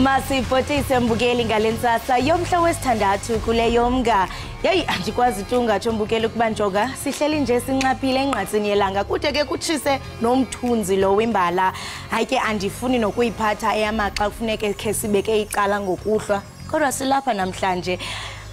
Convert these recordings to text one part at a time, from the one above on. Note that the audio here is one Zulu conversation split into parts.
Masifotise mbukeli ngalentsasa yomhla wesithandathu kule yomnga. Yeyi andikwazi ungatsho mbukeli ukuba njoga sihleli nje sinxaphile enqatsini yelanga kude ke kutshise nomthunzi lo wimbala. Hayi ke andifuni nokuyiphatha eyamaxa kufuneke ke sibeke icala ngokuhlwa. Kodwa silapha namhlanje.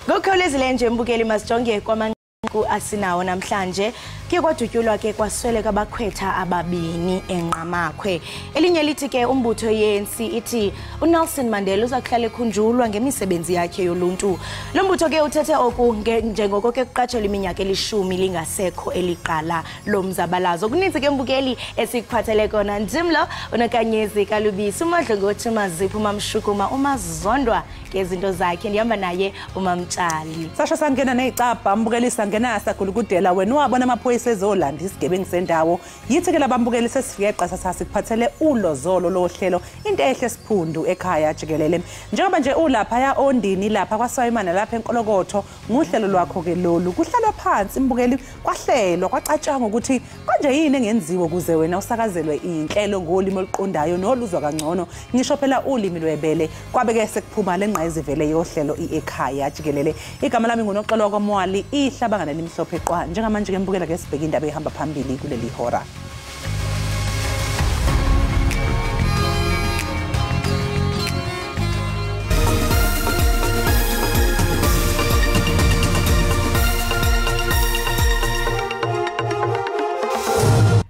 Ngokhawulezile nje mbukeli masijonge kwamanqaku asinawo namhlanje. Ke kwadutyulwa ke kwasweleka abakhwetha ababini enqamakhwe. Elinye lithi ke umbutho ye-ANC ithi uNelson Mandela uzakuhlala ekhunjulwa ngemisebenzi yakhe yoluntu. Lo mbutho ke uthethe oku njengoko ke kuqatshelwa iminyaka elishumi lingasekho eliqala lomzabalazo. Kuninzi ke mbukeli esikuphathele kona ndimlo uNokanyezi Kalubisi uMadlongothi Mazipho uMamshukuma uMazondwa ngezinto zakhe ndihamba naye uMamtshali. Sasha sangena nezicapha mbukeli sangena sagulukudela wena wabona amaphoyisa ezolanda isigebengu sendawo yithi ke labambukeli sesifike eqasa sasikuphathele ulozolo lohlelo into ehle siphundu ekhaya Jikelele njengoba nje ulapha ya ondini lapha kwaSwayimana lapha enkolokotho nguhlelo lwakho ke lolu kuhlalwa phansi imbukeli kwahlelwa kwacatshanga ukuthi konje yini engenziwe kuze wena usakazelwe inhlelo ngolimi oluqondayo noluzwa kangcono ngisho phela ulimi lwebele kwabe ke sekuphuma lenqayizivele yohlelo Ekhaya Jikelele igama lami nguNoxolo kwaMwali ihlabangana limhlophe qwa njengamanje ke mbukela ke sibheka indaba ehamba phambili kuleli hora.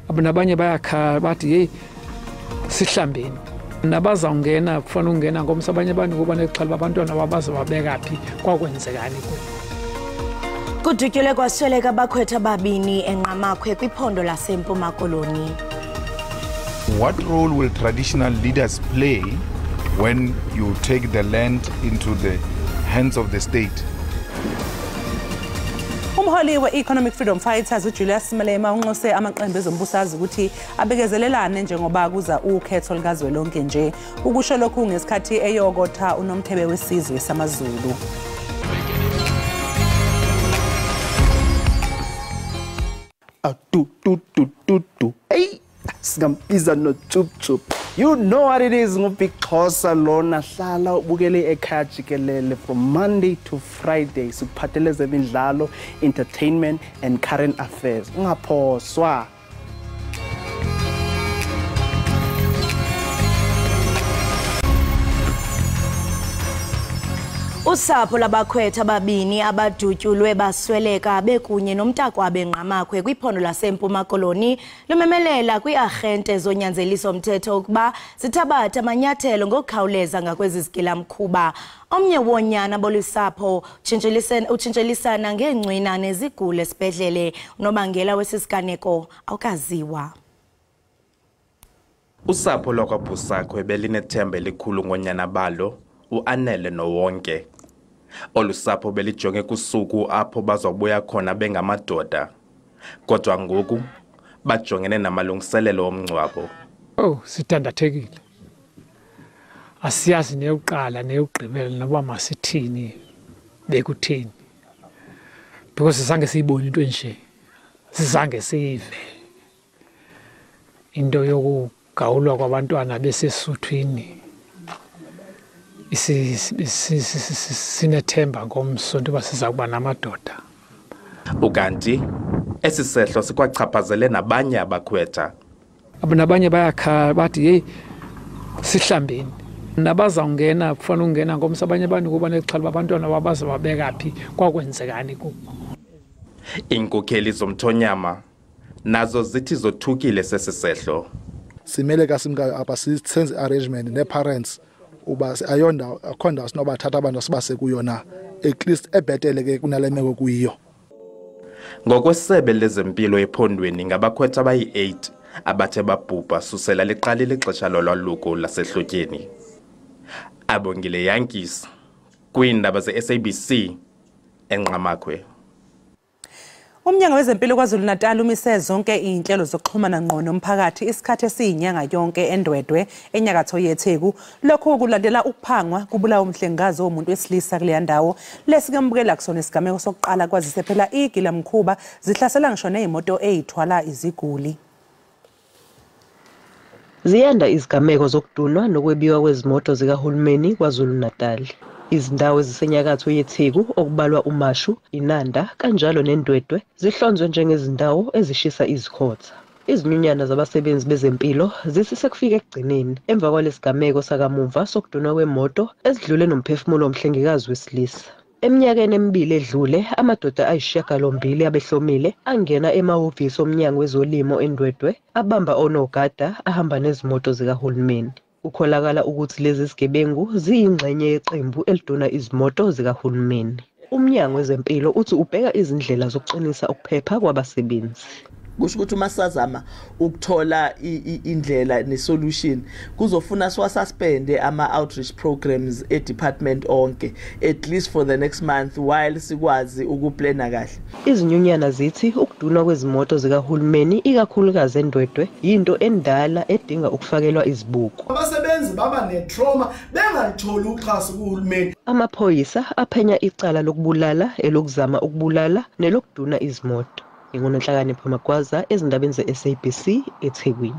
Abanye bayakhala bathi hey sihlambeni nabazawungena kufanele ungena ngomsa abanye abantu kuba nexhala abantwana ababaze babeka phi kwakwenzekani ku Kudutyulwe kwasweleka abakhwetha ababini enqamakhwe kwiphondo laseMpuma Koloni. What role will traditional leaders play when you take the land into the hands of the state? Umholi we-Economic Freedom Fighters uJulius Malema unxuse amaqembu ezombusazi ukuthi abekezelelane njengoba kuza ukhetho likazwelonke nje ukusho lokhu ngesikhathi eyokotha unomthebe wesizwe samaZulu. Hey, singambiza no chup. You know what it is ngubig Xhosa lona hlala ubukele Ekhaya Jikelele from Monday to Friday sikuphathele zemidlalo, entertainment and current affairs. Ungaphoswa. Usapho labakhwetha ababini abadutyulwe basweleka bekunye nomntakwabo enqamakhwe kwiphondo laseMpuma Koloni lumemelela kwiarhente zonyanzeliso mthetho ukuba sithabatha amanyathelo ngokukhawuleza ngakwezi zigilamkhuba. Omnye wonyana bolusapho utshintshelisana ngeencwina nezigulo esibhedlele unobangela wesisiganeko awukaziwa. Usapho lwakwaBhusakwe belinethemba elikhulu ngonyana balo uAnele nowonke. Olusapho belijonge kusuku apho bazobuya khona bengamadoda. Kodwa ngoku bajongene namalungiselelo omngcwabo. Oh sitandathekile. Asiyazi neyokuqala neyokugqibela noba masithini bekuthini. Because sizange siyibone into enje. Sizange sive. Into yokugawulwa kwabantwana besesuthwini. Sinethemba ngomsonto basiza kuba namadoda. Ukanti esisehlo sikwachaphazele nabanye abakhwetha. Abanye bayakhala bathi hey sihlambeni nabazawungena kufanele ungena ngomsa abanye abantu kuba nexhala abantwana ababaze babeka phi kwakwenzekani ku. Inkokheli zomthonyama nazo zithi zothukile sesisehlo. Simele kasimka apha senze arrangement ne parents uba ayonda akhonda sinobathatha abantu sibase kuyona at least ebhetele ke kunalemeko kuyiyo. Ngokwesebe lezempilo ephondweni ngabakhwetha abayi8 abathe babhubha susela liqalile ixesha lolwaluko lasehlotyeni. Abongile Yankees kwiindaba ze-SABC enqamakhwe. Umnyango wezempilo kwaZulu-Natal umise zonke inhlelo zokuxhumana ngqo nomphakathi isikhathi esiyinyanga yonke endwedwe enyakatho yeTheku. Lokho kulandela ukuphangwa kubulawa umhlengazi womuntu wesilisa kule ndawo. Lesikambukela kusona isigameko sokuqala kwazise phela igilamkhuba zihlasela ngisho nezimoto ezithwala iziguli. Ziyanda izigameko zokudunwa nokwebiwa kwezimoto zikahulumeni KwaZulu-Natal. Izindawo ezisenyakatho yeTheku okubalwa uMashu, iNanda kanjalo neNdwedwe zihlonzwe njengezindawo ezishisa izikhotha. Izinyunyana zabasebenzi bezempilo zisisekufika ekugcineni emva kwalesigameko sakamuva sokudunwa kwemoto ezidlule nomphefumulo womhlengikazi wesilisa. Eminyakeni emibili edlule, amadoda ayisishiyagalombili abehlomile angena emahhovisi omnyango wezolimo eNdwedwe abamba onogada ahamba nezimoto zikahulumeni. Kukholakala ukuthi lezi zigebengu ziyingxenye yeqembu eliduna izimoto zikahulumeni. Umnyango wezempilo uthi ubheka izindlela zokuqinisa ukuphepha kwabasebenzi. Kusho ukuthi uma sazama ukuthola indlela nesolution kuzofuna siwasuspende ama-outreach programs e-department onke at least for the next month while sikwazi ukuplana kahle. Izinyunyana zithi ukudunwa kwezimoto zikahulumeni ikakhulukazi eNdwedwe yinto endala edinga ukufakelwa izibuko. Abasebenzi baba netrauma bengalitholi uxhaso kuhulumeni. Amaphoyisa aphenya icala lokubulala, elokuzama ukubulala nelokuduna izimoto. Ngingunenhlakanipho Magwaza ezindabeni ze-SABC eThekwini.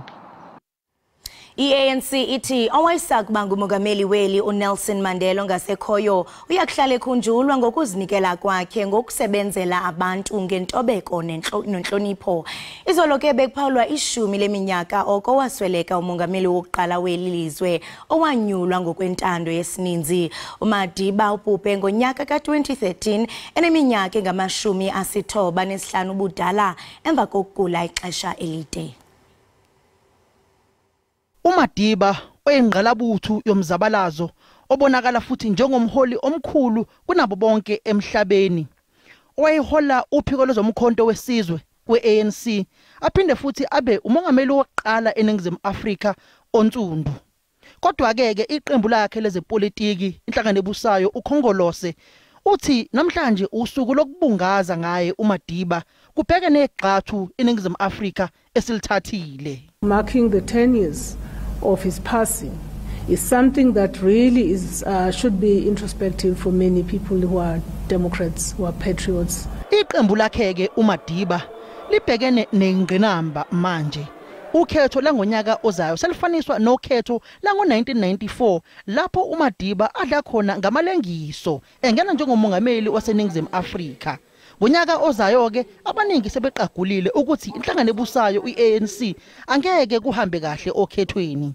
I-ANC ithi owayesakuba ngumongameli weli uNelson Mandela ongasekhoyo uyakuhlala ekhunjulwa ngokuzinikela kwakhe ngokusebenzela abantu ngentobeko nenhlonipho. Izolo ke bekuphawulwa 10 leminyaka oko wasweleka umongameli wokuqala weli lizwe owanyulwa ngokwentando yesininzi. uMadiba ubhubhe ngonyaka ka-2013 eneminyaka engama-95 ubudala emva kokugula ixesha elide. uMadiba oyingqalabuthu yomzabalazo obonakala futhi njengomholi omkhulu kunabo bonke emhlabeni. Owayehola uphiko lwezomkhonto wesizwe kwe-ANC aphinde futhi abe umongameli wokuqala eNingizimu Afrika onsundu. Kodwa-ke iqembu lakhe lezepolitiki inhlangano ebusayo uKhongolose uthi namhlanje usuku lokubungaza ngaye uMadiba kubheke negxathu eNingizimu Afrika esilithathile. Marking the 10 years of his passing is something that really is should be introspective for many people who are Democrats, who are patriots. Iqembu lakhe uMadiba libhekene nengqinamba manje. Ukhetho langonyaka ozayo selifaniswa nokhetho lango-1994 lapho uMadiba adla khona ngamalengiso engena njengomongameli waseNingizimu Afrika. Ngonyaka ozayo abaningi sebeqagulile ukuthi inhlangano ebusayo iANC angeke kuhambe kahle okhethweni.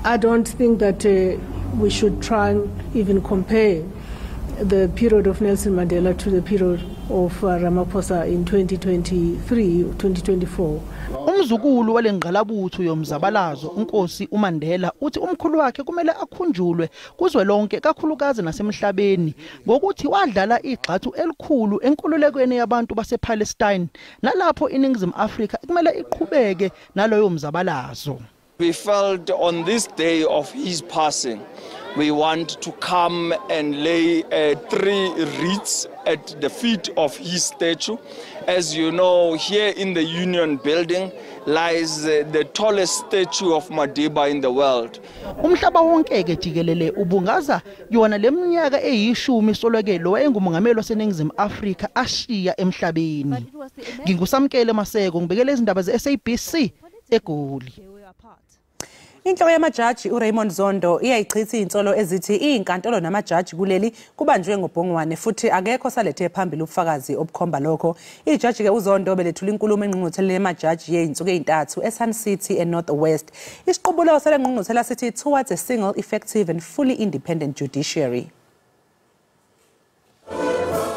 I don't think that we should try and even compare the period of Nelson Mandela to the period of Ramaphosa in 2023 2024. Umzukulu walengqalabutho yomzabalazo uNkosi uMandela uthi umkhulu wakhe kumele akhunjulwe kuzwelonke kakhulukazi nasemhlabeni ngokuthi wadlala igxathu elikhulu enkululekweni yabantu basePalestine nalapho iNingizimu Afrika kumele iqhubeke naloyo mzabalazo. We felt on this day of his passing we want to come and lay 3 wreaths at the feet of his statue. As you know, here in the Union Building lies the tallest statue of Madiba in the world. Umhlaba wonke jikelele ubungaza yona leminyaka eyi10 solweke lo engumongameli waseNingizimu Afrika ashiya emhlabeni. Ngingusamkele Maseko ngibekele izindaba ze-SABC eGoli. Inhloko yamajaji uRaymond Zondo iyayichitha insolo ezithi izinkantolo namajaji kuleli kubanjwe ngobhongwane futhi akekho salethe phambili ubufakazi obukhomba lokho. Ijaji uZondo belethula inkulumo engqungqutheleni yamajaji yeinsuku ezintathu eSun City eNorth West. Isiqubulo selengqungquthela sithi towards a single, effective and fully independent judiciary.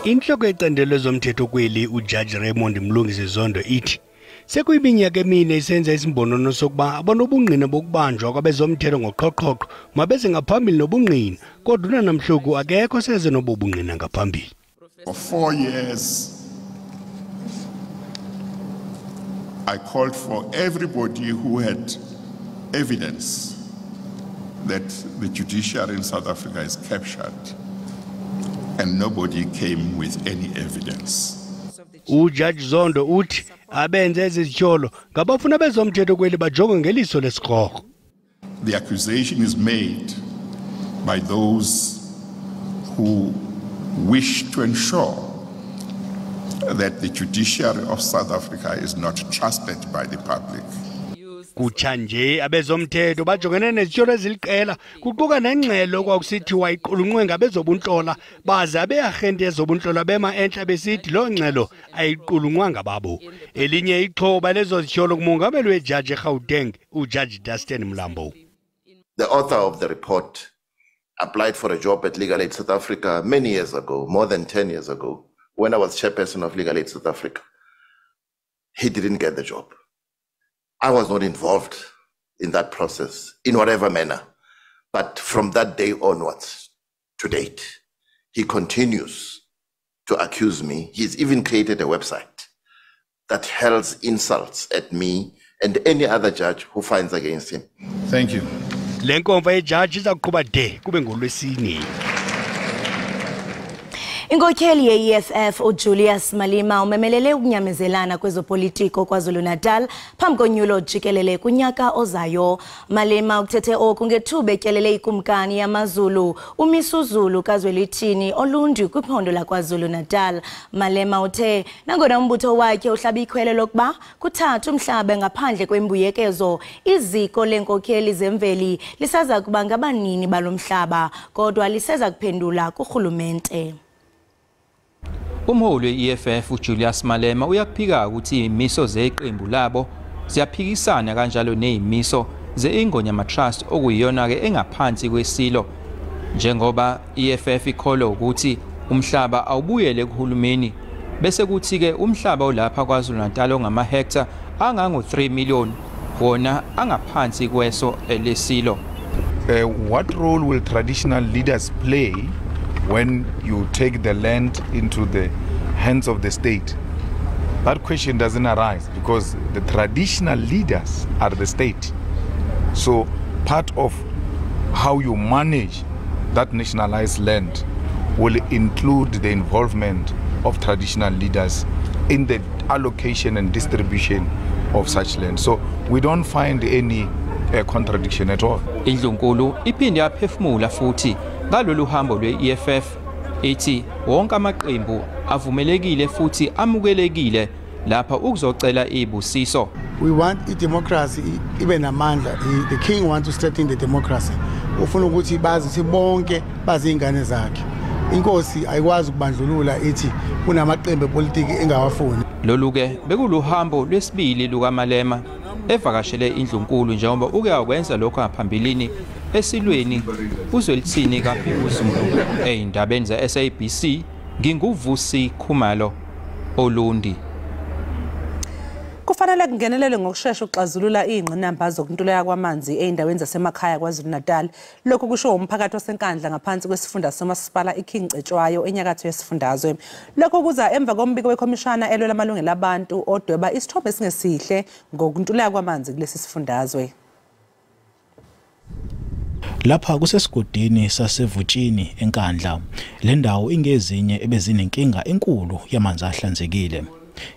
Inhloko yeqendelo zomthetho kweli uJudge Raymond Mlungisi Zondo ithi sekuyiminyaka emine isenza isimbonono sokuba abanobungqina bokubanjwa kwabezomthetho ngoqhoqhoqo mabeze ngaphambili nobungqina kodwa namhloku akekho seze nobubungqina ngaphambili. For 4 years I called for everybody who had evidence that the judiciary in South Africa is captured and nobody came with any evidence. uJudge Zondo uthi abenze izityholo ngabafuna bezomthetho kweli bajonge ngeliso lesikrokro. The accusation is made by those who wish to ensure that the judiciary of South Africa is not trusted by the public. Kutsha nje abezomthetho bajongene nezitsholo eziliqela kuquka nengxelo kwakusithiwa iqulunqwe bezobunhlola baze abeagente ezobunhlola bema enhla besithi lo ngxelo ayiqulunqwanga babo. Elinye ixhoba lezo zitsholo kumongameli wejaji eGauteng uJudge Dustin Mlambo. The author of the report applied for a job at Legal Aid South Africa many years ago, more than 10 years ago, when I was chairperson of Legal Aid South Africa. He didn't get the job. I was not involved in that process in whatever manner. But from that day onwards, to date, he continues to accuse me. He's even created a website that hurls insults at me and any other judge who finds against him. Thank you. Le nkomfa yejaji iza kuqhuba de kube ngolwesine. Inkokheli ye-EFF uJulius Malema umemelele ukunyamezelana kwezopolitiko KwaZulu-Natal phambi konyulo Jikelele kunyaka ozayo. Malema ukuthethe oku ngethuba etyelele ikumkani yamaZulu uMisuzulu kaZwelithini olundi kwiphondo laKwaZulu-Natal. Malema uthe nangona umbutho wakhe uhlaba ikhwele lokuba kuthatha umhlaba ngaphandle kwembuyekezo, iziko lenkokheli zemveli lisaza kuba ngabanini balomhlaba kodwa liseza kuphendula kurhulumente. Umholi we-EFF uJulius Malema uyakuphika ukuthi imiso zeqembu labo ziyaphikisana kanjalo nezimiso ze-Ingonyama Trust okuyiyona ke engaphansi kwesilo, njengoba i-EFF ikholwa ukuthi umhlaba awubuyele kuhulumeni bese kuthi ke umhlaba olapha KwaZulu-Natal ongama-hectare angango-3 million wona angaphansi kweso lesilo. What role will traditional leaders play when you take the land into the hands of the state? That question doesn't arise because the traditional leaders are the state. So part of how you manage that nationalized land will include the involvement of traditional leaders in the allocation and distribution of such land. So we don't find any contradiction at all. Indlunkulu iphinde yaphefumula futhi ngalolu hambo lwe-EFF ethi wonke amaqembu avumelekile futhi amukelekile lapha ukuzocela ibusiso. We want democracy ibe namandla. The king wants to strengthen the democracy. Ufuna ukuthi bazi sibonke bazi ingane zakhe. Inkosi ayikwazi ukubandlulula ethi kunamaqembu epolitiki engawafuni. Lolu ke bekuluhambo lwesibili lukaMalema evakashele indlunkulu njengoba uke akwenza lokho ngaphambilini esilweni uZwelithini kaBhekuzulu eindabeni ze-SABC. Nginguvusi Khumalo Olundi. Kufanele kungenelele ngokusheshsha ukuxazulula ingqinamba zokuntuleka kwamanzi eindaweni zasemakhaya KwaZulu-Natal. Lokho kusho umphakathi osenkandla ngaphansi kwesifunda somasipala iKing Cetshwayo enyakatho yesifundazwe. Lokho kuza emva kombiko wekhomishana elwela amalungelo abantu odweba isithombe esingesihle ngokuntuleka kwamanzi kulesi sifundazwe. Lapha kusesigodini sasevutshini enkandla. Le ndawo ingezinye ebezinenkinga enkulu yamanzi ahlanzekile.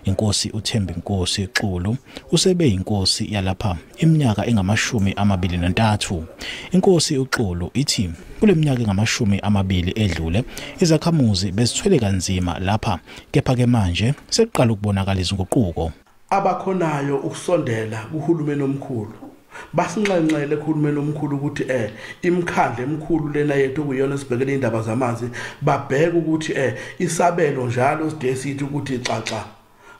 Inkosi uThembi Nkosi Xulu usebe inkosi yalapha iminyaka engama-23. Inkosi uXulu ithi kuleminyaka engama-20 edlule izakhamuzi bezithwele kanzima lapha, kepha ke manje seqala ukubonakala izinguquko. Abakhonayo ukusondela kuhulumeni omkhulu basinxenxele kuhulumeni omkhulu ukuthi imikhandla emikhulu lena yethu kuyona sibhekele indaba zamanzi babheke ukuthi isabelo njalo side sithi ukuthi xaxa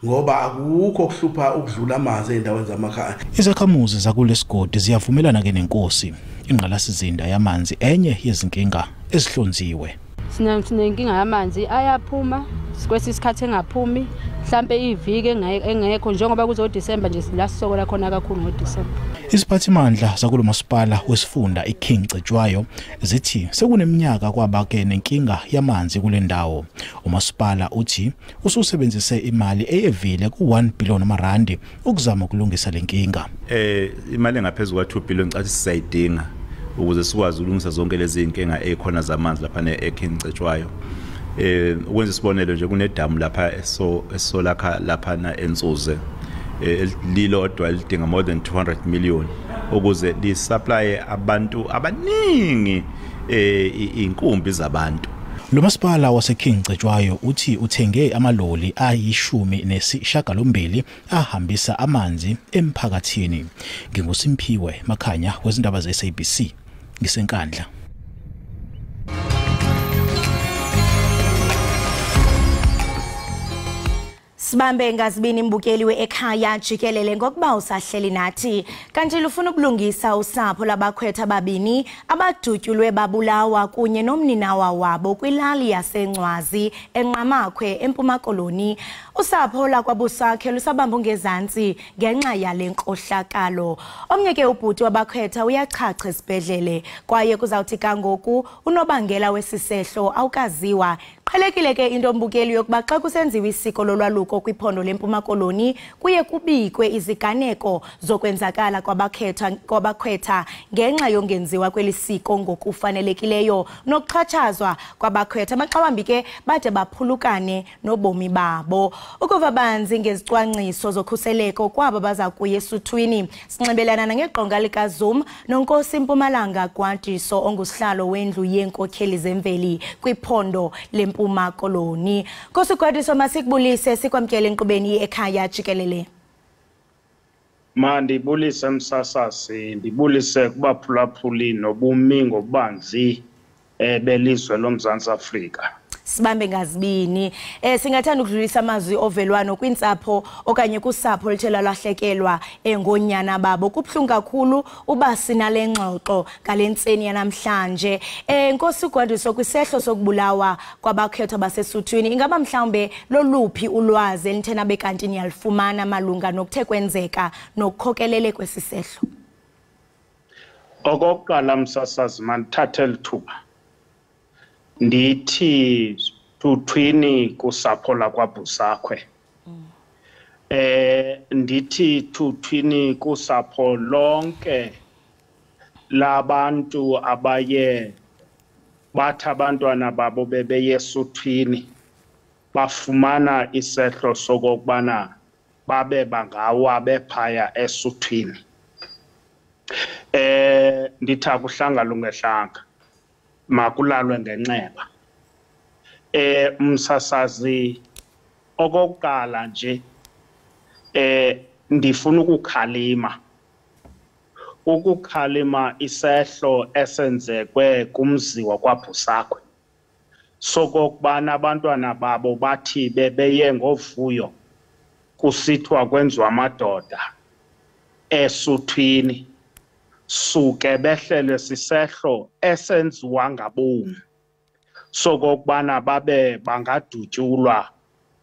ngoba akukho kuhlupha ukudlula amanzi endaweni zamakhaya. Izakhamuzi zakulesigodi ziyavumelana ke nenkosi ingqalasizinda yamanzi enye yezinkinga ezihlonziwe. Sinenkinga yamanzi ayaphuma sikwesi isikhathi engaphumi mhlambe iviki engekho njengoba kuzo December nje silasokola khona kakhulu ngo December. Iziphathimandla zakulo masipala wesifunda iKing Cetshwayo zithi sekuneminyaka kwabake nenkinga yamanzi kule ndawo. Umasipala uthi ususebenzise imali eyevile ku1 billion rand ukuzama ukulungisa lenkinga. Imali engaphezulu kwa2 billion cathi sisayidinga ukuze sikwazi ukulungisa zonke lezi inkinga ekhona zamanzi lapha neKing Cetshwayo. Ukwenza isibonelo nje kunedamu lapha esolakha lapha eNtsuze lilodwa lidinga more than 200 million ukuze li supply abantu abaningi inkumbi zabantu. Lo masipala waseKing Cetshwayo uthi uthenge amaloli ayi-18 ahambisa amanzi emphakathini. NginguSimphiwe Makhanya wezindaba ze-SABC ngisenkandla. Sibambe ngazibini imbukeli we-Ekhaya Jikelele ngokuba usahleli nathi kanti lufuna ukulungisa usapho labakhwetha ababini abadutyulwe babulawa kunye nomninawa wabo kwilali yaseNcwazi eNqamakhwe eMpuma Koloni. Usapho lakwabusakhe lusabamba ngezantsi ngenxa yale nkohlakalo. Omnye ke ubhuti wabakhwetha uyachacha esibhedlele kwaye kuzawuthi kangoku unobangela wesisehlo awukaziwa. Qhelekile ke into mbukeli yokuba xa kusenziwa isiko lolwaluko kwiphondo leMpuma Koloni kuye kubikwe iziganeko zokwenzakala kwabakhwetha ngenxa yongenziwa kwelisiko ngokufanelekileyo nokuxhatshazwa kwabakhwetha maxawambi ke bade baphulukane nobomi babo. Ukuva banzi ngezicwangciso zokhuseleko kwabo baza kuye esuthwini sinxibelana nangeqonga likaZoom noNkosi Mpumalanga Gwantiso ongusihlalo wendlu yenkokheli zemveli kwiphondo leMpuma Koloni. Nkosi Gwantiso masikubulise sikwamkele enkqubeni Ekhaya Jikelele. Mandibulise msasasi, ndibulise kubaphulaphuli nobumi ngobanzi belizwe loMzantsi Afrika. Sibambe ngazibini singathanda ukudlulisa amazwi ovelwano kwintsapho okanye kusapho lithe lahlekelwa ngonyana babo. Kubhlungu kakhulu uba sinale ngxoxo ngalentseni yanamhlanje. Nkosi Gwantiso kwisehlo sokubulawa kwabakhwetha basesuthwini ingaba mhlawumbe loluphi ulwazi elithena bekanti niyalifumana malunga nokuthe kwenzeka nokukhokelele kwesisehlo? Okokuqala msasazi mandithathe lithuba ndithi tuthwini kusapho lakwabusakhe. Ndithi tuthwini kusapho lonke labantu abaye bathi abantwana babo bebeyesuthwini bafumana isehlo sokokubana babe bangawa bephaya esuthwini. Ndithi akuhlanga lungehlanga makulalwe ngenxeba. Msasazi okokuqala nje ndifuna ukukhalima isehlo esenzekwe kumzi wakwabusakhe sokokubana abantwana babo bathi bebeye ngovuyo kusithiwa kwenziwa amadoda esuthwini suke behlelwe sisehlo esenziwa ngabomi sokokubana babe bangadutyulwa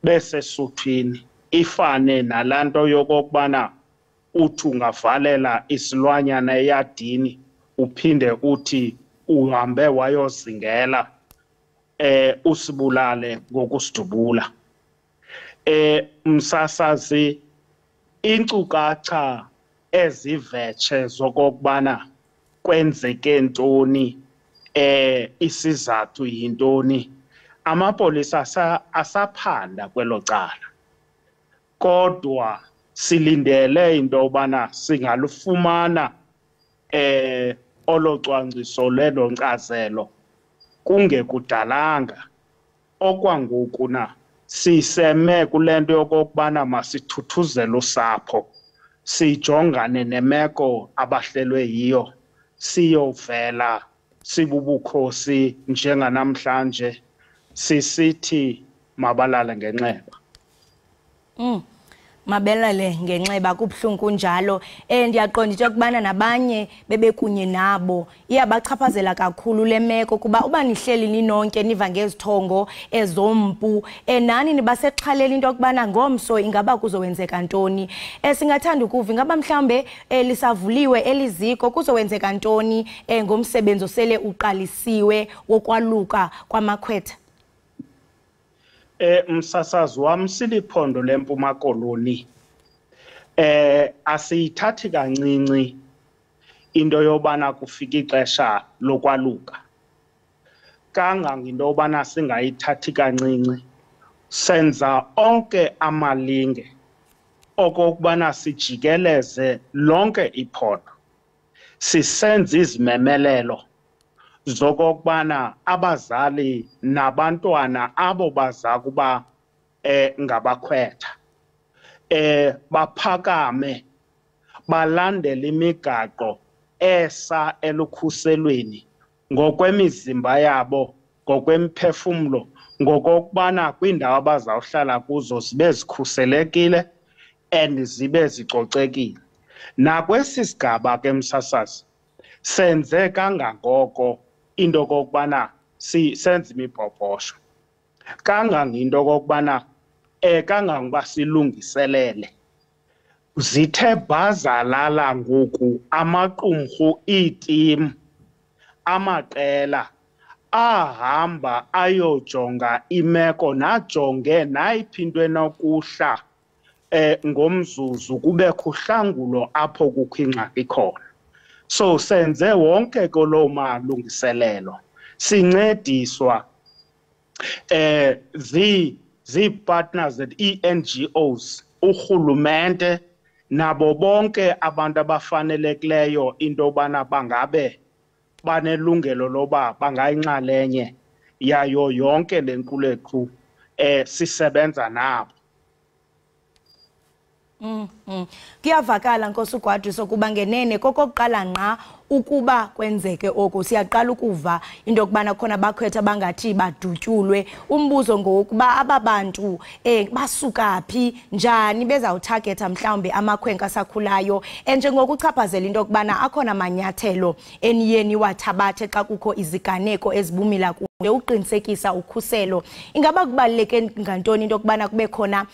besesuthwini ifane nalanto yokokubana uthi ungavalela isilwanyana eyadini uphinde uthi uhambe wayozingela usibulale ngokusidubula. Msasazi inkcukacha ezivetshe zokokubana kwenzeke ntoni isizathu yintoni amapolisa asaphanda kwelo cala kodwa silindele into obana singalufumana olocwangciso lelo nkcazelo kungekudalanga okwangoku na siseme kulento yokokubana masithuthuzele usapho sijongane nemeko abahlelwe yiyo siyovela sibubukhosi njenganamhlanje sisithi mabalale ngenxeba. Mabelale ngenxeba kubhlungu kunjalo ndiyaqonda into yokubana nabanye bebekunye nabo iyabachaphazela kakhulu le meko kuba uba nihleli ninonke niva ngezithongo ezompu nani nibasexhaleni into yokubana ngomso ingaba kuzowenzeka ntoni. Singathanda ukuva ingaba mhlawumbe lisavuliwe eliziko kuzowenzeka ntoni ngomsebenzi osele uqalisiwe wokwaluka kwamakhwetha. Msasazi wam siliphondo leMpuma Koloni asiyithathi kancinci into yobana kufika ixesha lokwaluka kangangento yobana singayithathi kancinci senza onke amalinge okokubana sijikeleze lonke iphondo sisenza izimemelelo zokokubana abazali nabantwana abo baza kuba ngabakhwetha baphakame balandele imigaqo esa elukhuselweni ngokwemizimba yabo, ngokwemphefumlo, ngokokubana kwiindawo abazawuhlala kuzo zibe zikhuselekile and zibe zicocekile. Nakwesi sigaba ke msasazi senze kangangoko into kokubana senze imibhobhosho kangangento kokubana kangangoba silungiselele. Zithe bazalala ngoku amaqumrhu, iitimu, amaqela ahamba ayojonga imeko, najonge nayiphi into enokuhla ngomzuzu kubekho uhlangulo apho kukho ingxaki khona. So senze wonke kolo malungiselelo, sincediswa zii-partners that ii-NGOs, urhulumente nabo bonke abantu abafanelekileyo into yobana bangabe banelungelo loba bangayinxalenye yayo yonke le nkulethu sisebenza nabo. Kuyavakala Nkosi uGwadriso ukuba ngenene kokokuqala nqa ukuba kwenzeke oku siyaqala ukuva into yokubana khona bakhwetha bangathi badutyulwe. Umbuzo ngokuba aba bantu basuka phi, njani bezawutargeta mhlawumbe amakhwenkwe asakhulayo, njengokuchaphazela into yokubana akhona amanyathelo eniyeni wathabathe xa kukho iziganeko ezibumila kunde uqinisekisa ukhuselo. Ingaba kubaluleke ngantoni into yokubana kube khona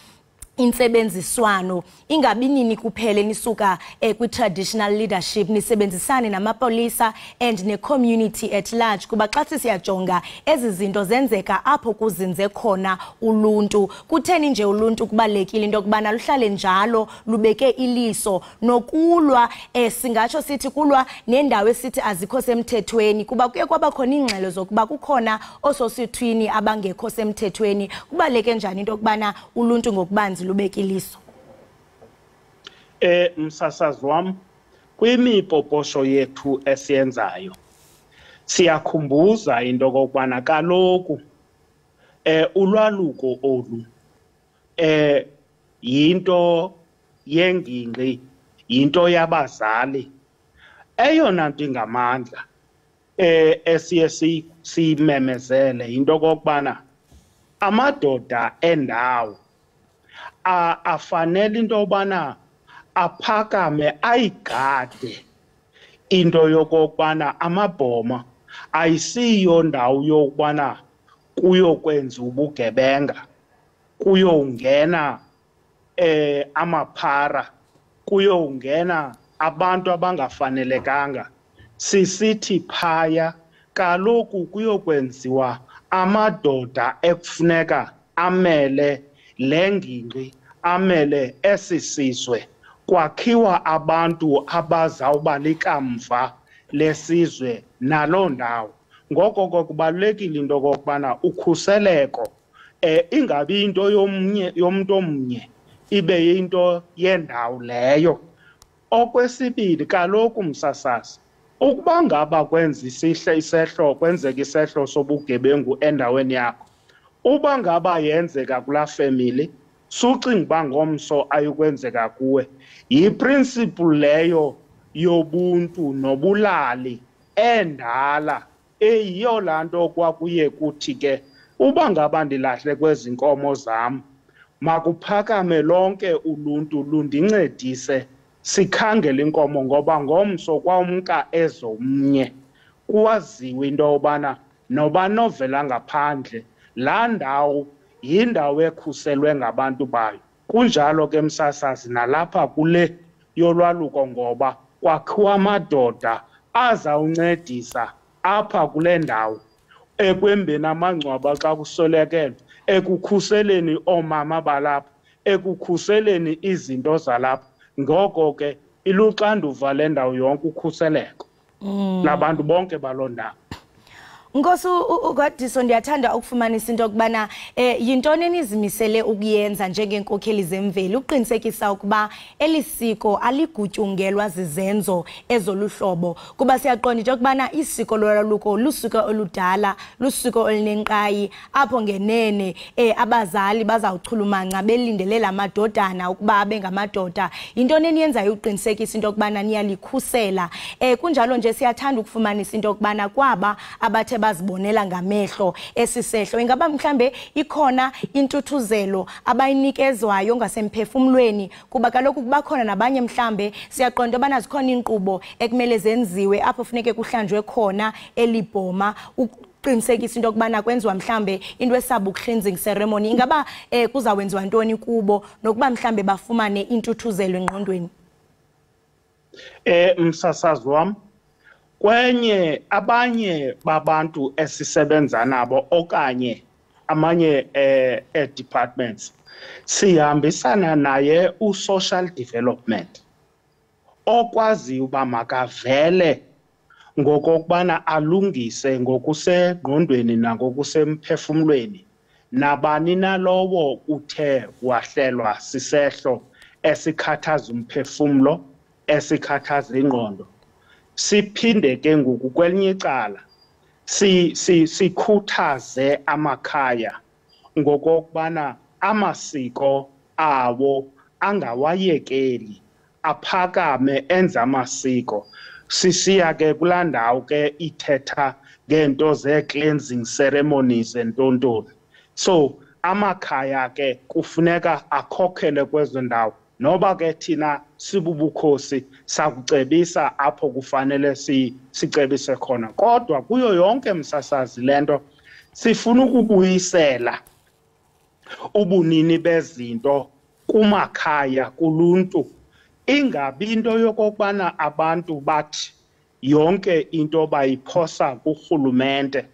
insebenziswano, ingabi nini kuphele nisuka kwi-traditional leadership, nisebenzisane namapolisa and ne-community at large, kuba xa siyajonga ezi zinto zenzeka apho kuzinze khona uluntu. Kutheni nje uluntu kubalekile into yokubana luhlale njalo lubeke iliso nokulwa, singatsho sithi kulwa nendawo esithi azikho semthethweni, kuba kuye kwaba khona ingxelo zokuba kukhona ososithwini abangekho semthethweni. Kubaleke njani into yokubana uluntu ngokubanzi lubeke iliso? Msasazi wam, kwimibhobhosho yethu esiyenzayo siyakhumbuza into kokubana kaloku ulwaluko olu yinto yengingqi, yinto yabazali. Eyona nto ingamandla esiye siyimemezele into kokubana amadoda endawo afanele into yobana aphakame ayigade into yokokubana amabhoma ayisiyo ndawo yokubana kuyokwenza ubugebenga, kuyongena amaphara, kuyongena abantu abangafanelekanga. Sisithi phaya kaloku kuyokwenziwa amadoda ekufuneka amele lengingqi, amele esisizwe, kwakhiwa abantu abazawuba likamva lesizwe naloo ndawo. Ngoko kubalulekile into kokubana ukhuseleko ingabi into yomntu omnye, ibe yinto yendawo leyo. Okwesibili, kaloku msasazi, ukuba ngaba kwenzeka isehlo sobugebengu endaweni yakho, uba ngaba yenzeka kulaa family, sucinga uba ngomso ayikwenzeka kuwe. Yiprinciple leyo yobuntu nobulali endala, eyiyo laa nto kwakuye kuthi ke uba ngaba ndilahle kwezi nkomo zam, makuphakame lonke uluntu lundincedise sikhangele inkomo, ngoba ngomso kwamka ezomnye. Kwaziwe into yobana noba novela ngaphandle, laa ndawo yindawo ekhuselwe ngabantu bayo. Kunjalo ke msasazi nalapha kule yolwaluko, ngoba kwakhiwa amadoda azawuncedisa apha kule ndawo ekwembeni amangcwaba xa kuswelekelwe, ekukhuseleni oomama balapha, ekukhuseleni izinto zalapha. Ngoko ke iluxanduva le ndawo yonke ukhuseleko labantu bonke baloo ndawo. Nkosi uGwadiso ndiyathanda ukufumanisa into okubana yintoni enizimisele ukuyenza njengenkokheli zemveli uqinisekisa ukuba elisiko aligutyungelwa zizenzo ezoluhlobo kuba siyaqonda into okubana isiko lolwaluko lusiko oludala lusiko olinenkqayi apho ngenene abazali bazawuchulumanca belindelela amadodana ukuba abe ngamadoda yintoni eniyenzayo uqinisekisa into okubana niyalikhusela kunjalo nje siyathanda ukufumanisa into okubana kwaba abathe bazibonela ngamehlo esisehlo ingaba mhlambe ikhona intuthuzelo abayinikezwayo ngasemphefumlweni kuba kaloku kuba khona nabanye mhlambe siyaqonda ubana zikhona inkqubo ekumele zenziwe apho funeke kuhlanjwe khona elibhoma uqinisekisa into okubana kwenziwa mhlambe into esabu cleansing ceremony ingaba kuzawenziwa ntoni kubo nokuba mhlambe bafumane intuthuzelo engqondweni msasazi wam kwenye abanye babantu esisebenza nabo okanye amanye departments sihambisana naye u-social development okwazi uba makavele ngokokubana alungise ngokusengqondweni nangokusemphefumlweni nabani nalowo uthe wahlelwa sisehlo esikhathaza umphefumlo esikhathaza ingqondo siphinde ke ngoku kwelinye icala sikhuthaze amakhaya ngokokubana amasiko awo angawayekeli aphakame enze amasiko sisiya ke kulaa ndawo ke ithetha ngeento zee-cleansing ceremonies entontoni so amakhaya ke kufuneka akhokhele kwezo ndawo noba ke thina sibubukhosi sakucebisa apho kufanele sicebise khona kodwa kuyo yonke msasazi lento sifuna ukubuyisela ubunini bezinto kumakhaya kuluntu ingabi into yokokubana abantu bathi yonke into bayiphosa kurhulumente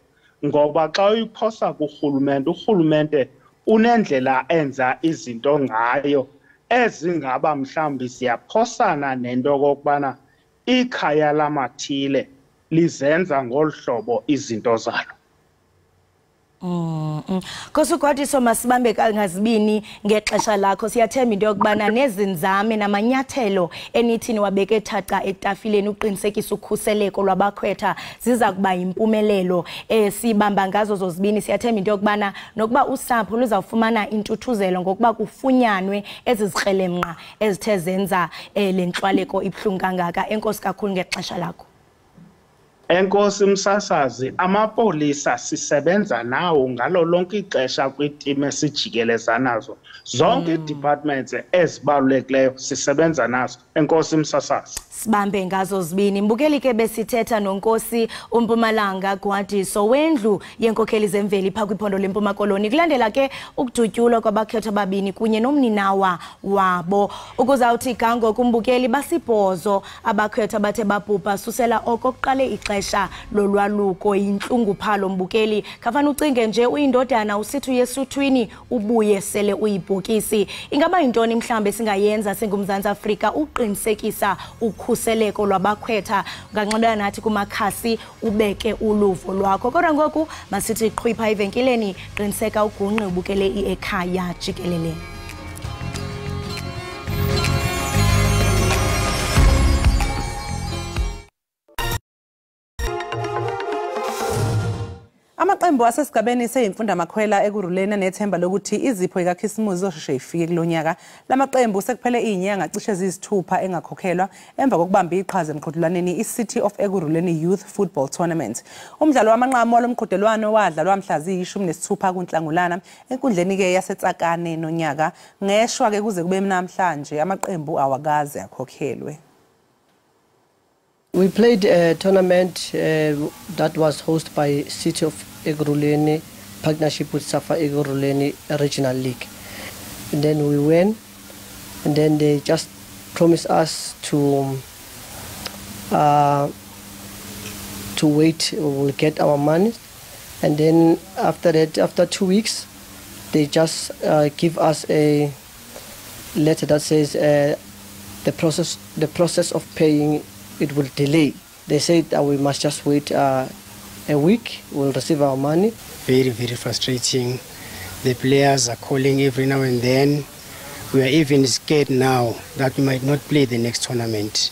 ngoba xa uyiphosa kurhulumente urhulumente unendlela enza izinto ngayo ezingaba mhlawumbi siyaphosana nento kokubana ikhaya lamathile lizenza ngolu hlobo izinto zalo Kosugwadiso masibambe ngazibini ngexesha lakho siyathemba into yokubana nezinzame namanyathelo enithini wabeke thaca etafileni uqinisekisa ukhuseleko lwabakhwetha ziza kuba impumelelo sibamba ngazo zozibini siyathemba into yokubana nokuba usapho luzawufumana intuthuzelo ngokuba kufunyanwe ezizikrelemnqa ezithe zenza lenhlwaleko ibhlungu kangaka enkosi kakhulu ngexesha lakho Enkosi msasazi amapolisa sisebenza nawo ngalo lonke ixesha kwitim esijikeleza nazo zonke ii-departments ezibalulekileyo sisebenza nazo enkosi msasazi sibambe ngazo zibini mbukeli ke besithetha nonkosi uMpumalanga Gwadiso wendlu yenkokheli zemveli pha kwiphondo leMpuma Koloni kulandela ke ukudutyulwa kwabakhethwa babini kunye nomninawa wabo ukuzawuthi gango kumbukeli basibhozo abakhethwa bathe babhubha susela okokuqale ixesha lolwaluko inhlunguphalo mbukeli kafana ucinge nje uyindodana usithi uyesuthwini ubuye sele uyibhokisi ingaba yintoni mhlambe singayenza singumzantsi Afrika uqinisekisa ukhuseleko lwabakhwetha nganxibelana nathi kumakhasi ubeke uluvo lwakho kodwa ngoku masithi qhwipha evenkileni qiniseka ugunqe ubukele Ekhaya Jikelele Amaqembu asesigabeni seyimfunda makhwela ekuruleni nethemba lokuthi izipho ikaKhisimusi zosheshe ifike kulonyaka lamaqembu sekuphele izinyanga cishe zisithupha engakhokhelwa emva kokubamba iqhaza emqhudelaneni iCity of Ekuruleni Youth Football Tournament umdlalo wamanqamu walomqhudelwano wadlalwa mhla ziyi-16 kuNhlangulana enkundleni ke yaseTsakane nonyaka ngeshwa ke kuze kube namhlanje amaqembu awakaze akhokhelwe We played a tournament that was hosted by City of Ekuruleni, partnership with Safa Ekuruleni Regional League. And then we went, and then they just promised us to wait, we'll get our money. And then after that, after 2 weeks, they just give us a letter that says the process of paying it will delay. They said that we must just wait a week, we'll receive our money. Very, very frustrating. The players are calling every now and then. We are even scared now that we might not play the next tournament.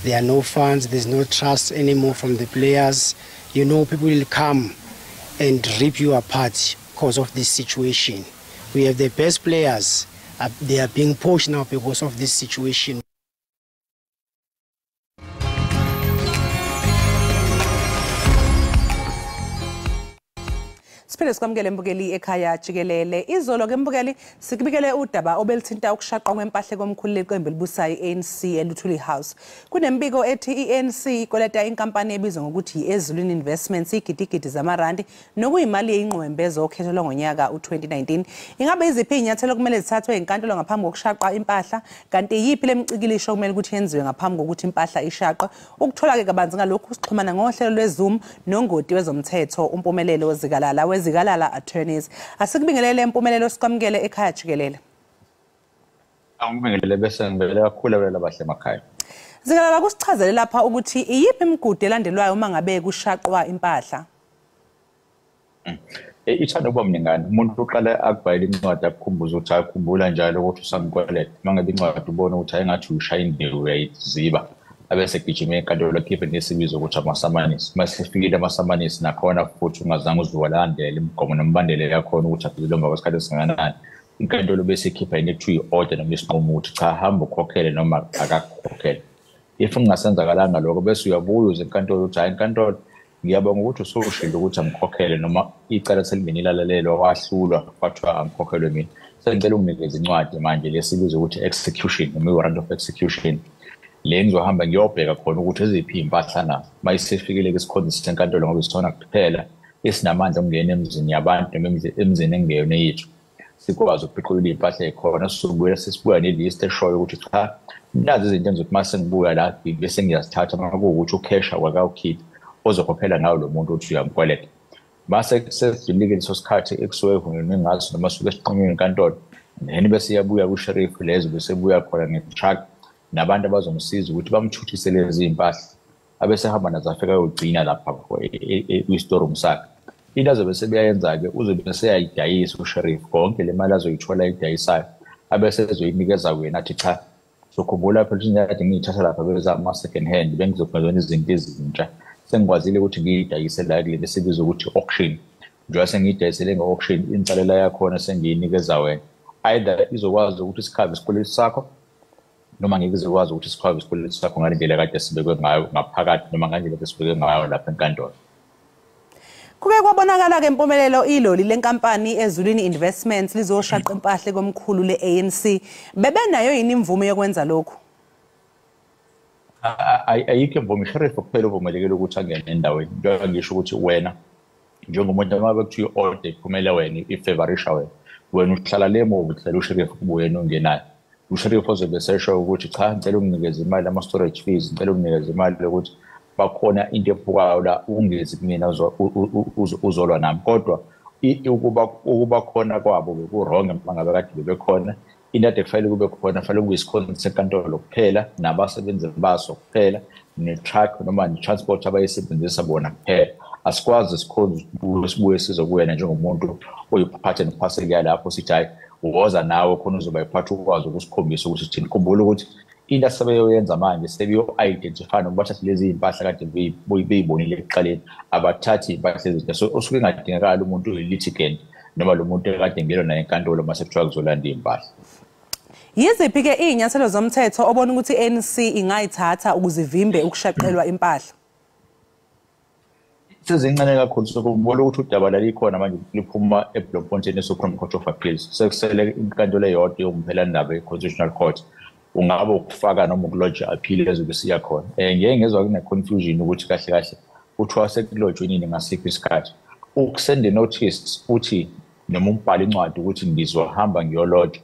There are no funds, there's no trust anymore from the players. You know, people will come and rip you apart because of this situation. We have the best players. They are being poached now because of this situation. Siphinde sikwamukele mbukeli ekhaya Jikelele. Izolo ke mbukeli sikubikele udaba obelithinta ukushaqwa kwempahla komkhulu leqembu elibusayo ANC eLuthuli House. Kunembiko ethi iANC ikoleta inkampani ebizwa ngokuthi iEzulwini Investments igidigidi zamarandi nokuyimali eyingqwembe ezokhethelwa ngonyaka u2019. Ingabe iziphi inyathelo kumele zithathwe enkantolo ngaphambi kokushaqwa impahla kanti yipi lemcikilisho kumele ukuthi yenziwe ngaphambi kokuthi impahla ishaqwe? Ukuthola ke kabanzi ngalokhu sixhumana ngohlelo lweZoom nongoti wezomthetho umpumelelo wezigalala Zigalala attorneys. Asikubingelele impumelelo sikwamukele ekhaya Jikelele. Angibingelele bese ngibele kakhulu abela bahle emakhaya. Zigalala kusichazele lapha ukuthi iyiphi imigudu elandelwayo uma ngabe kushaqwa impahla. Ithanda ukuba mningana. Umuntu uqala akubhayile incwadi akukhumbuza ukuthi akhumbula njalo ukuthi usamkweleta. Mangabe incwadi ubona ukuthi ayingathi ushaya imbewu uyayiziba. Abese gijima enkantolo khiphe nesibizo ukuthi amasamanisi. Masifikile amasamanisi nakhona futhi ungazange uziwalandele imigomo nemibandela yakhona ukuthi aphile emva kwesikhathi esingakanani. Inkantolo bese ikhipha into ekuthiwa i-order noma isinqumo ukuthi cha hamba ukhokhele noma akakhokhele. If ungasenzakalanga lokho bese uyabuya uze enkantolo uthi hayi inkantolo ngiyabonga ukuthi usushilo ukuthi angikhokhele noma icala selimini ilalelelo wahlulwa kwathiwa angikhokhelwe mina. Sengicela unginikeze incwadi manje lesibizo ukuthi execution noma warrant of execution. Le ngizohamba ngiyobheka khona ukuthi eziphi impahla na mayisifikile ke isikhonzi senkantolo ngoba sithona kuphela esinamandla ukungena emzini yabantu noma emzini engeyona yethu sikwazi ukuphiqulula impahla ekhona sizobuya sesibuya nelist eshoyo ukuthi cha nazi izinto engizothi mase ngibuya la bese ngiyazithatha makuwukuthi ukhesha wakawukhipha ozokhophela ngawo lo muntu othi uyamkweleta base sesidlulile leso sikhathi ekusuke evunyelwe ngaso noma suke esiqinile enkantolo then bese iyabuya kusheriff lezo bese buya khona ngetruck nabantu abazomsiza ukuthi bamthuthise lezi impahla abese hamba nazo afika yogcina lapha kwi-storeroom sakhe. Into azobe sebeyenza ke uzobe seyayidayisa usheriff konke le mali azoyithola idayisayo abese ezoyinikeza wena athi cha sokhumbula phela ukuthi ngiyithatha lapha beza ama second hand bengizokwenza izinto ezintsha sengikwazile ukuthi ngiyidayise la kule besibiza ukuthi auction njengoba sengiyidayisele nge-auction insalela yakhona sengiyinikeza wena either izokwazi ukuthi sikhave isikweletu sakho noma ngeke izokwazi ukuthi sikhave isikweletu sakho ngale ndlela kade sibekwe ngayo ngaphakathi noma ngandlela kade sibekwe ngayo lapha enkantolo. Kuke kwabonakala ke impumelelo iloli lenkampani Ezulwini Investments lizoshaqa impahla komkhulu leANC bebenayo yini imvume yokwenza lokho? Ayikho imvume isheriff kuphela uvumelekile ukuthi angene endaweni. Njengoba ngisho ukuthi wena njengomuntu uma bekuthiwa i-order iphumela wena ifavorisha wena uhlala lemo ukuhlela usheriff kubuye nongenayo. Usheriff ozobe sesho ukuthi cha ngicela unginikeze imali ama storage fees ngicela unginikeze imali ukuthi bakhona into ephukayo la ungezi kumina uzolwa nami kodwa ukuba khona kwabo bekurong mangabe kade bebekhona into ade kufanele kube khona kufanele kube isikhonzi senkantolo kuphela nabasebenzi baso kuphela ne-truck noma ne-transport abayisebenzisa bona kuphela. Asikwazi isikhonzi sibuye sizokuyena njengomuntu oyiphathe nephaseli yalapho sithi hayi woza nawe khona uzoba yiphatha ukwazi ukusikhombisa ukuthi thina khumbula ukuthi into asebeyoyenza manje sebeyo-identify noma bathathe lezi impahla kade beyibonile ekuqaleni abathathi impahla ezinto so usuke engadingakala umuntu oyi-litigant noma lo muntu ekade ngelwa naye enkantolo mase kuthiwa kuzolanda iy'mpahla. Yiziphi-ke iy'nyathelo zomthetho obona ukuthi i-ANC ingayithatha ukuzivimbe ukushaqelwa impahla? Sezincane kakhulu sokubona ukuthi udaba lalikhona manje liphuma eBloemfontein eSupreme Court of Appeals sekusele inkantolo eyodwa yokumphelandaba i-Constitutional Court ungaba ukufaka noma ukulodge appeal ezobe siya khona. Ngeke ngezwa kune-confusion ukuthi kahle kahle kuthiwa sekulodge nini ngasiphi isikhathi ukusende notice uthi noma umbhale incwadi ukuthi ngizohamba ngiyolodge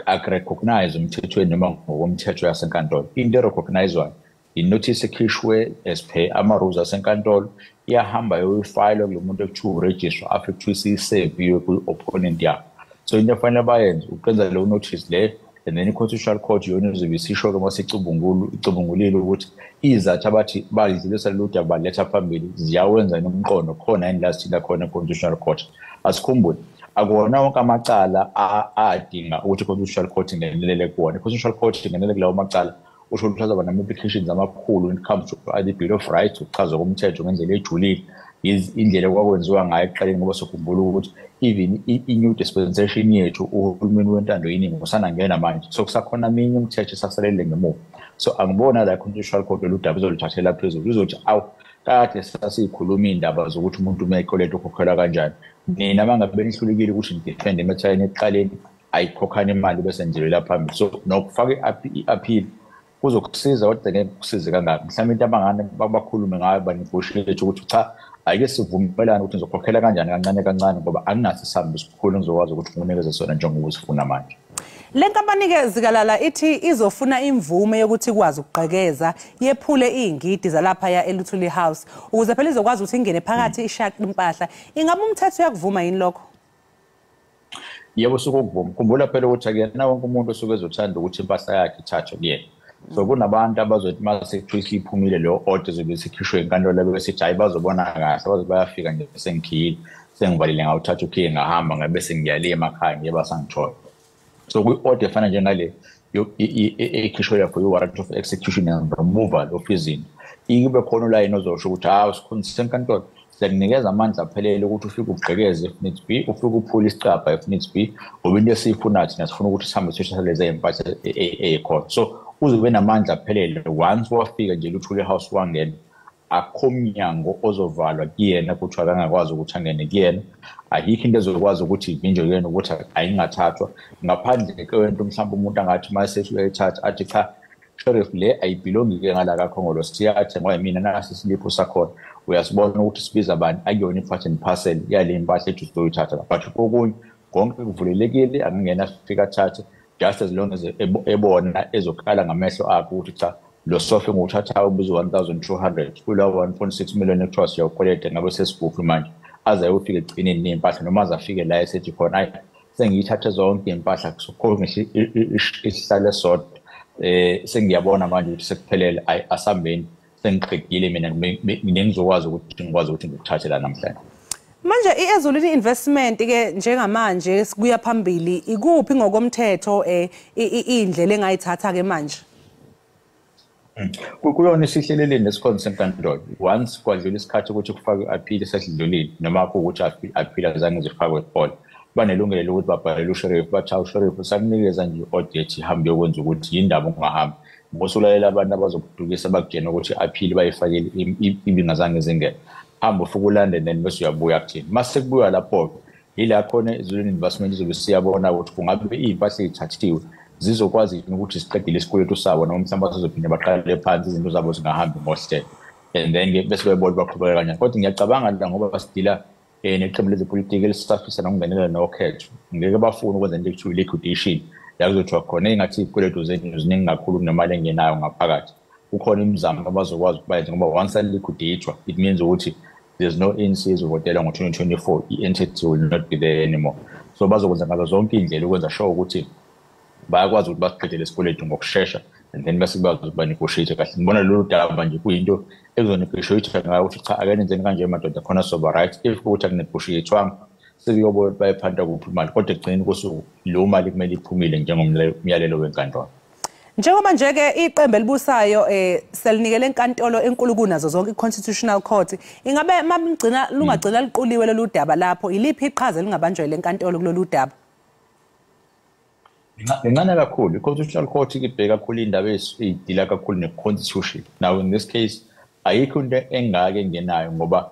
akurecognize umthethweni noma ngokomthetho yasenkantolo. Into erecognizwayo i-notice ekhishwe as per ama-rules asenkantolo iyahamba yoyifayilwa kulo muntu ekuthiwa uregister after kuthiwa isiseviwe kwi-opponent yakho. So into efanele bayenze ukwenza leyo notice le and then i-Constitutional Court yona izobe isisho-ke masicubungulile ukuthi izathu abathi balidlulisa lolu daba baletha phambili ziyawenza nomqondo khona yini la sithinta khona i-Constitutional Court. Asikhumbule akuwona wonke amacala adinga ukuthi i-Constitutional Court ingenelele kuwona. I-Constitutional Court ingenelele kulawo macala usho ukuthi azaba nama-applications amakhulu when it comes to the Bill of Rights, ukuchazwa komthetho ngendlela ejulile, indlela kwakwenziwa ngayo ekuqaleni ngoba sokhumbula ukuthi even i-new dispensation yethu uhulumeni wentando yeningi usanangena manje, so kusakhona aminye umthetho esasalele ngemuva. So angibona la i-Constitutional Court lolu daba izoluthathela phezulu, izothi awu kade sasiyikhuluma iy'ndaba zokuthi umuntu uma ekoleta ukhokhela kanjani, nina mangabe nihlulekile ukuthi nidefende emathayini ekuqaleni ayikhokhane imali bese njelela phambili. So nokufaka i-appeal kuzokusiza kodwa ngeke kusize kangaki. Mhlawumbe into abangane bakhulume ngayo banegotiate ukuthi cha ake sivumelane ukuthi ngizokhokhela kanjani kancane kancane ngoba anginathi isamba esikhulu ngizokwazi ukuthi nginikeze sona njengoba sifuna manje. Le nkampani-ke Zikalala ithi izofuna imvume yokuthi ikwazi ukugqekeza yephule iy'ngidi zalaphaya eLuthuli House ukuze phela izokwazi ukuthi ingene phakathi ishaqi impahla. Ingabe umthetho uyakuvuma yini lokho? Yebo sukuvuma. Khumbula phela ukuthi akuyena wonke umuntu osuke ezothanda ukuthi impahla yakhe ithathwe kuyena. So kunabantu abazothi mase iphumile lo order zobe sikhishwe enkantolo besithi hayi bazobona kahle baze bayafika nje sengikhiyile sengivalile ngawuthatha ukhiye ngahamba ngabe sengiyale emakhaya ngiye basangithola. So kwi-order efana njengale ekhishwe for i-warrant of execution and removal of izinto ibe khona ulayini ozosho ukuthi hawu sikhonzise enkantolo siyakunikeza amandla aphelele ukuthi ufike ugqekeze if needs be, ufike uphule isicabha if needs be, ngoba into esiyifuna thina sifuna ukuthi sihambe sishesheleze impahla ekhona. So uzobe namandla aphelele once wafika nje Luthuli House wangena akho mnyango ozovalwa kuyena ukuthi akangakwazi ukuthi angene kuyena. Ayikho into ezokwazi ukuthi ivinjwe kuyena ukuthi ayingathathwa ngaphandle kwento mhlawumbe umuntu angathi mase uyayithatha athi cha sheriff le ayibelongi-ke ngala kakhongolo siyathe ngoba mina nasi isilipho sakhona uyasibona ukuthi sibiza abantu akuyona i-part and parcel yale mpahla ethu sizoyithatha but kokunye konke kuvulelekile angingena afika athathe just as long as ebona ezokhala ngamehlo akho ukuthi cha lo sofa nguthathayo ubizwa 1200 kulawo 1.6 million ekuthiwa siyawukoleta ngabe sesibhukhu manje aze ayofika egcineni nempahla noma aze afike la esethi khona hayi sengiyithathe zonke impahla sokhona isihlale sodwa sengiyabona manje ukuthi sekuphelele asambeni sengiqedile mina ngizokwazi ukuthi ngikwazi ukuthi ngikuthathe la namhlanje. Manje iEzulwini Investment ke njengamanje sikuya phambili ikuphi ngokomthetho indlela engayithatha ke manje? Kuyona isihleleleni lesikhonzo senkantolo once kwadlula isikhathi ukuthi kufakwe i-appeal esedlulile noma kuwukuthi i-appeal azange zifakwe all banelungelo lokuthi babhalele usheriff bathi usheriff sakunikeza nje i-order ethi ihambe yokwenza ukuthi yindaba ungahamba ngosulalela abantu abazokudukisa bakutshena ukuthi i-appeal bayifakile ibingazange zingene hamba ufike uLondon then bese uyabuya kuthini mase kubuya lapho yila khona iZulwini Investment izobe siyabona ukuthi kungabe iy'mpahla ezithathiwe zizokwazi ukuthi siqedile isikweletu sabo noma mhlawumbe sizophinde baqale phansi izinto zabo zingahambi ngohlelo and then bese bebona baqhubeka kanjani. Kodwa ngiyacabanga la ngoba basidila neqembu lezepolitiki elisafisa nokungenelela nokhetho ngeke bafuna ukwenza into ekuthiwa liquidation la kuzothiwa khona engathi iy'kweletu zenu ziningi kakhulu nemali engenayo ngaphakathi kukhona imizamo abazokwazi ukubayenza ngoba once liquidate it means ukuthi there's no ANC ezovotela ngo-2024 i-entity will not be there anymore. So bazokwenza ngazo zonke iy'ndlela ukwenza sure ukuthi bayakwazi ukuthi basiqedele isikweletu ngokushesha and then bese bakwazi ukuthi banegotiate kahle. Ngibona lolu daba nje kuyinto ekuzonegotiate ngayo ukuthi cha akenenzeni kanje madoda khona soba right if ukuthi akunegotiatewanga sekuyobo bayiphanda kuphi imali kodwa ekugcineni kosuku lo mali kumele iphumile njengomyalelo wenkantolo. Njengoba nje-ke iqembu elibusayo selinikele enkantolo enkulu kunazo zonke i-Constitutional Court ingabe lungagcina liquliwe lolu daba lapho iliphi iqhaza elingabanjwa ile nkantolo kulolu daba? Lincane kakhulu i-Constitutional Court ibheka kakhulu indaba ezidila kakhulu ne-constitution. Now in this case ayikho into engake engenayo ngoba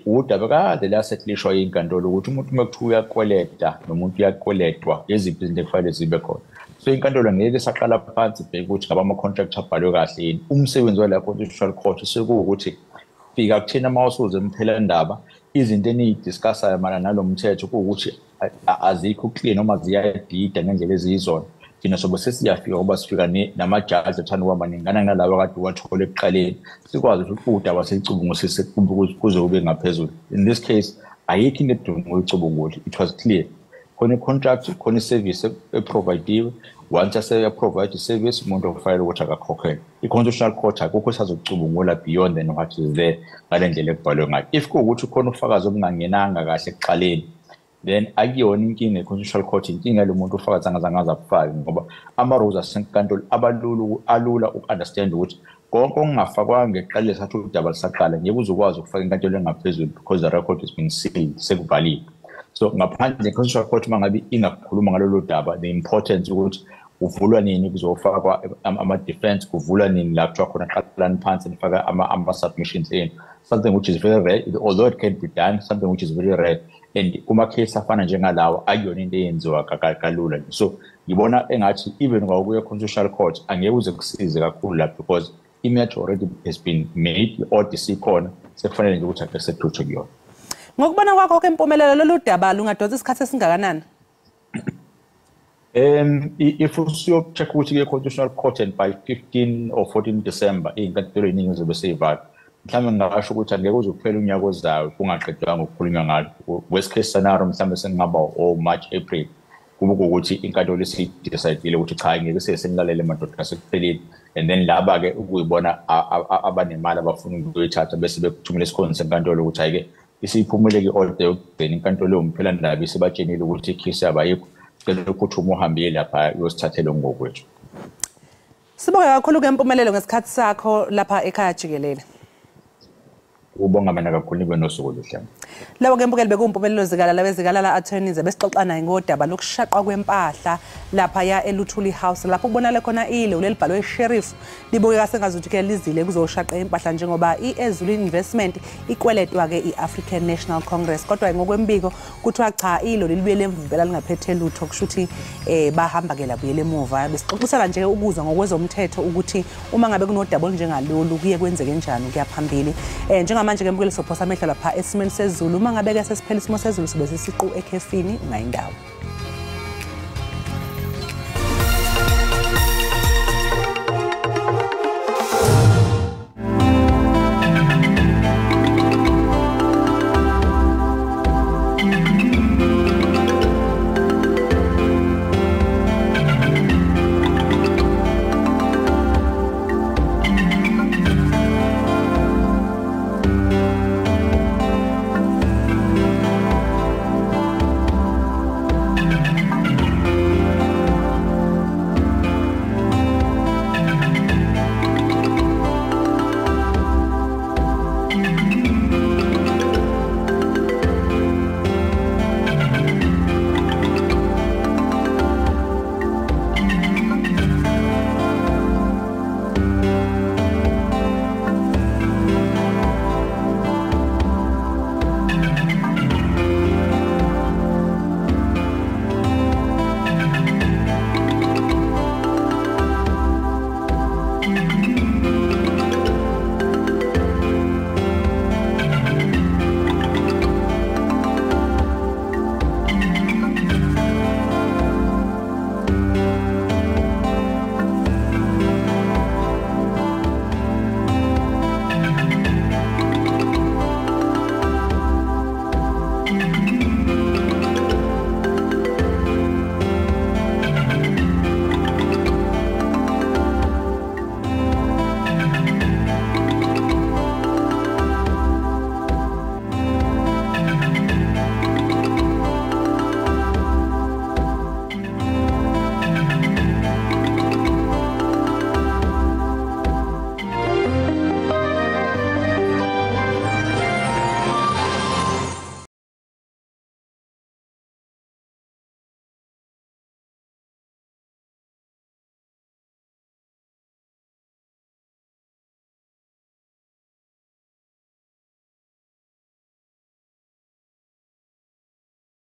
udaba kade lasethlishwa inkantolo ukuthi umuntu mekuthiwa uyakweleta nomuntu uyakweletwa eziphi izinto ekufanele zibe khona. So inkantolo ngeke saqala phansi ibheke ukuthi ngaba ama-contract abhalwe kahle yini. Umsebenzi wala Constitutional Court sekuwukuthi fika kuthina mawusuze emphelandaba izinto eniyidiscussayo mayelana nalo mthetho kuwukuthi azikho clear noma ziyadida ngendlela eziyizona. Thina sobe sesiyafika ngoba sifika namajaji athanda ukuba maningana nalawo kade wathole ekuqaleni sikwazi ukuthi udaba selicubungusise kuze kube ngaphezulu. In this case ayikho into edinga ukuyicubungula. It was clear khona i-contract khona i-service eprovidiwe once aseyaprovide i-service umuntu okufanele ukuthi akakhokhele i-constitutional court akukho sazokucubungula beyond than what is there ngale ndlela ekubhalwe ngayo if kuwukuthi khona ufakazi obungangenanga kahle ekuqaleni then akuyona inkinga i-constitutional court inkinga lo muntu ufakazi angazange abufake ngoba ama-rules asenkantolo alula uku-understand ukuthi konke okungafakwanga ekuqaleni sathi udaba lisaqala ngeke uzokwazi ukufaka inkantolo engaphezulu because the record has been sealed sekuvaliwe. So ngaphandle i-constitutional court mangabe ingakhuluma ngalolu daba the importance ukuthi uvulwa nini kuzofakwa ama-defense kuvulwa nini la kuthiwa khona qalani phansi nifaka ama-submissions in something which is very rare although it can be done something which is very rare and kuma-case afana njengalawo akuyona into eyenziwa kalula so ngibona engathi even kwakuya constitutional court angeke uze kusize kakhulu lapho because image already has been made i-odyssey khona sekufanele nje ukuthi ake sethuthe kuyona. Ngokubona kwakho impumelelo lolu daba lungadonsa isikhathi esingakanani? If usiyo-check ukuthi ke-constitutional court and by 15 or 14 December iy'nkantolo ey'ningi zobe sey'valwa mhlawumbe ngingasho ukuthi angeke uze kuphela unyaka ozayo kungaqedwanga ukukhulunywa ngalo worst case scenario mhlawumbe sengingaba March April kube kuwukuthi inkantolo isidecidile ukuthi cha ngeke sesenilalele madoda sekuphelile and then laba-ke ukuyibona abanemali abafuna ukuyithatha bese bekuthumela esikhondini senkantolo ukuthi hhayi-ke isiyiphumele ke-order yokugcina inkantolo yomphela-ndaba isibatshenile ukuthi ikhisi yabo ayikho cela ukuthi uma uhambiye lapha uyosithathele ngokwethu. Sibonge kakhulu kwempumelelo ngesikhathi sakho lapha ekhaya Jikelele. Ubonga mina kakhulu nibe nosuku oluhle. Lawo ke mbukeli bekumpumelo zikalala bezikalala attorneys besixoxana ngodaba lokushaqwa kwempahla lapha ya eLuthuli House lapho kubonakala khona ilo lelibhalwe sheriff libukeka sengazuthi ke lizile kuzoshaqa impahla njengoba iEzulu Investment ikweletwa ke iAfrican National Congress kodwa ngokwembiko kuthiwa cha ilo lilibuyele emvubela lingaphethe lutho kushuthi bahamba ke labuyele emuva besixoxisana nje ukuzwa ngokwezomthetho ukuthi uma ngabe kunodaba olunjengalolu kuye kwenzeke kanjani kuyaphambili njengamanje ke mbukeli sophosa amehlo lapha esimeni sezulu uma ngabe ke sesiphela isimo sezulu sibe sisiqu ekhefini ngayindawo.